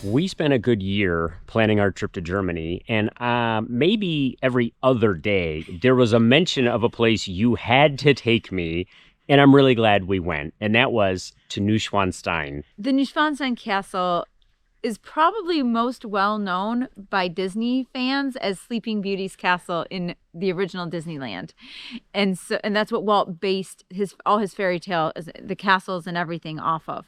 We spent a good year planning our trip to Germany, and maybe every other day there was a mention of a place you had to take me, and I'm really glad we went, and that was to Neuschwanstein. The Neuschwanstein Castle is probably most well known by Disney fans as Sleeping Beauty's castle in the original Disneyland. And that's what Walt based all his fairy tale, the castles and everything off of.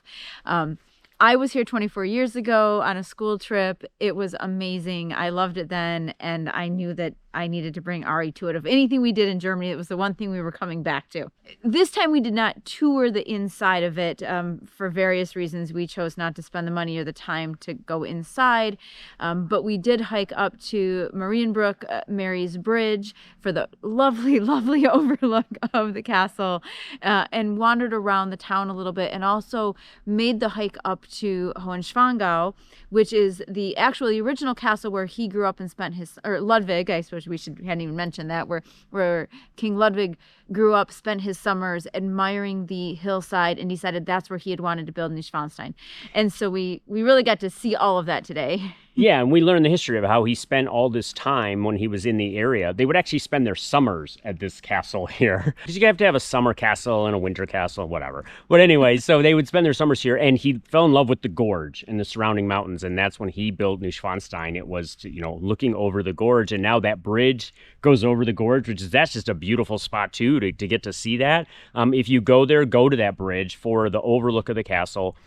I was here 24 years ago on a school trip. It was amazing. I loved it then, and I knew that I needed to bring Ari to it. Of anything we did in Germany, it was the one thing we were coming back to. This time we did not tour the inside of it for various reasons. We chose not to spend the money or the time to go inside, but we did hike up to Marienbrook, Mary's Bridge, for the lovely, lovely overlook of the castle, and wandered around the town a little bit, and also made the hike up to Hohenschwangau, which is the original castle where he grew up and spent Ludwig, I suppose hadn't even mentioned that, where King Ludwig grew up, spent his summers admiring the hillside, and decided that's where he had wanted to build Neuschwanstein. And so we really got to see all of that today. Yeah, and we learned the history of how he spent all this time when he was in the area. They would actually spend their summers at this castle here. Because you have to have a summer castle and a winter castle, whatever. But anyway, so they would spend their summers here, and he fell in love with the gorge and the surrounding mountains, and that's when he built Neuschwanstein. It was, looking over the gorge, and now that bridge goes over the gorge, that's just a beautiful spot, too, to get to see that. If you go there, go to that bridge for the overlook of the castle.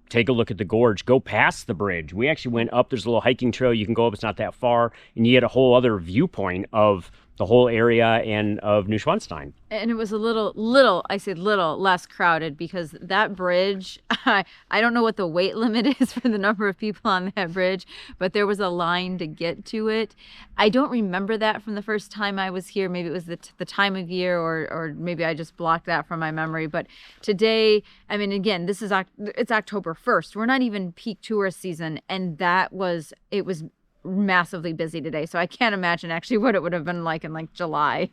Take a look at the gorge, go past the bridge. We actually went up, there's a little hiking trail you can go up, it's not that far, and you get a whole other viewpoint of the whole area and of Neuschwanstein. And it was a little less crowded, because that bridge, I don't know what the weight limit is for the number of people on that bridge, but there was a line to get to it. I don't remember that from the first time I was here. Maybe it was the time of year, or maybe I just blocked that from my memory. But today, I mean, again, it's October 1st. We're not even peak tourist season, and it was massively busy today. So I can't imagine actually what it would have been like in July.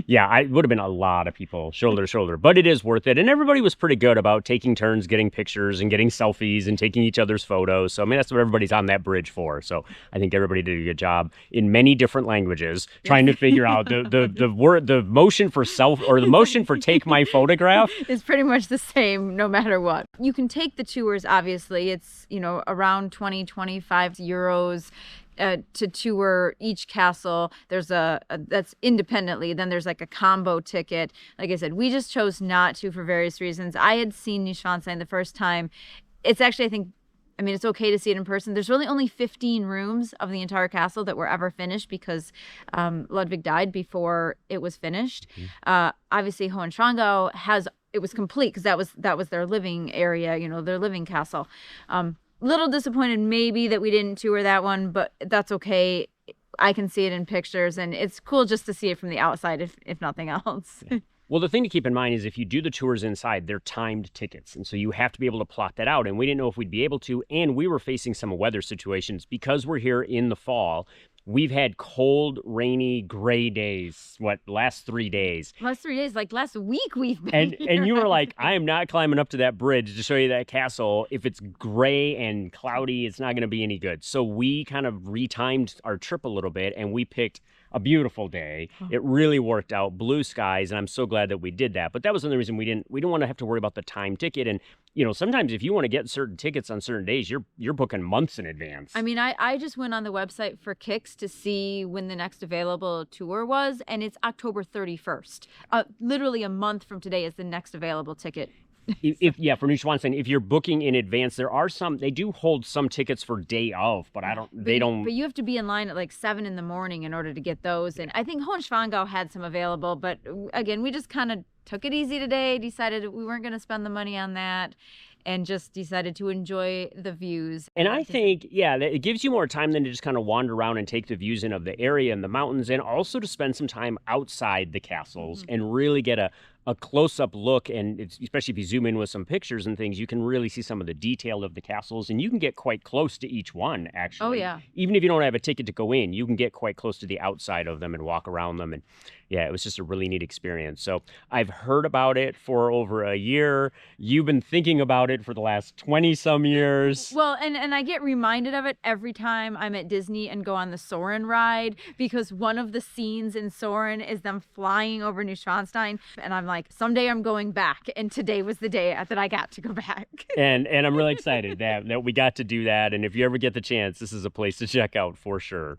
Yeah, it would have been a lot of people shoulder to shoulder, but it is worth it. And everybody was pretty good about taking turns, getting pictures and getting selfies and taking each other's photos. So, I mean, that's what everybody's on that bridge for. So I think everybody did a good job in many different languages trying to figure out the motion for the motion for take my photograph is pretty much the same no matter what. You can take the tours, obviously. It's, around 25 euros. To tour each castle. There's that's independently. Then there's a combo ticket. Like I said, we just chose not to for various reasons. I had seen Neuschwanstein the first time. It's actually, it's okay to see it in person. There's really only 15 rooms of the entire castle that were ever finished, because Ludwig died before it was finished. Obviously, Hohenschwangau it was complete, because that was their living area, their living castle. Little disappointed maybe that we didn't tour that one, but that's okay. I can see it in pictures, and it's cool just to see it from the outside, if nothing else. Yeah. Well, the thing to keep in mind is if you do the tours inside, they're timed tickets. And so you have to be able to plot that out. And we didn't know if we'd be able to. And we were facing some weather situations because we're here in the fall. We've had cold, rainy, gray days, last 3 days? Last 3 days, last week we've been here. And you were like, I am not climbing up to that bridge to show you that castle. If it's gray and cloudy, it's not going to be any good. So we kind of retimed our trip a little bit, and we picked a beautiful day. It really worked out, blue skies, and I'm so glad that we did that. But that was another reason we didn't want to have to worry about the time ticket. And sometimes if you want to get certain tickets on certain days, you're booking months in advance. I mean, I just went on the website for kicks to see when the next available tour was, and it's October 31st. Literally a month from today is the next available ticket. For Neuschwanstein, if you're booking in advance, they do hold some tickets for day of, but But you have to be in line at 7 in the morning in order to get those. And I think Hohenschwangau had some available, but again, we just kind of took it easy today, decided we weren't going to spend the money on that, and just decided to enjoy the views. And I think, it gives you more time than to just kind of wander around and take the views in of the area and the mountains, and also to spend some time outside the castles and really get a close-up look, and especially if you zoom in with some pictures and things, you can really see some of the detail of the castles, and you can get quite close to each one, actually. Oh, yeah. Even if you don't have a ticket to go in, you can get quite close to the outside of them and walk around them. And yeah, it was just a really neat experience. So I've heard about it for over a year. You've been thinking about it for the last 20 some years. Well, and I get reminded of it every time I'm at Disney and go on the Soarin' ride, because one of the scenes in Soarin' is them flying over Neuschwanstein, and I'm like, someday I'm going back, and today was the day that I got to go back. And I'm really excited that we got to do that. And if you ever get the chance, this is a place to check out for sure.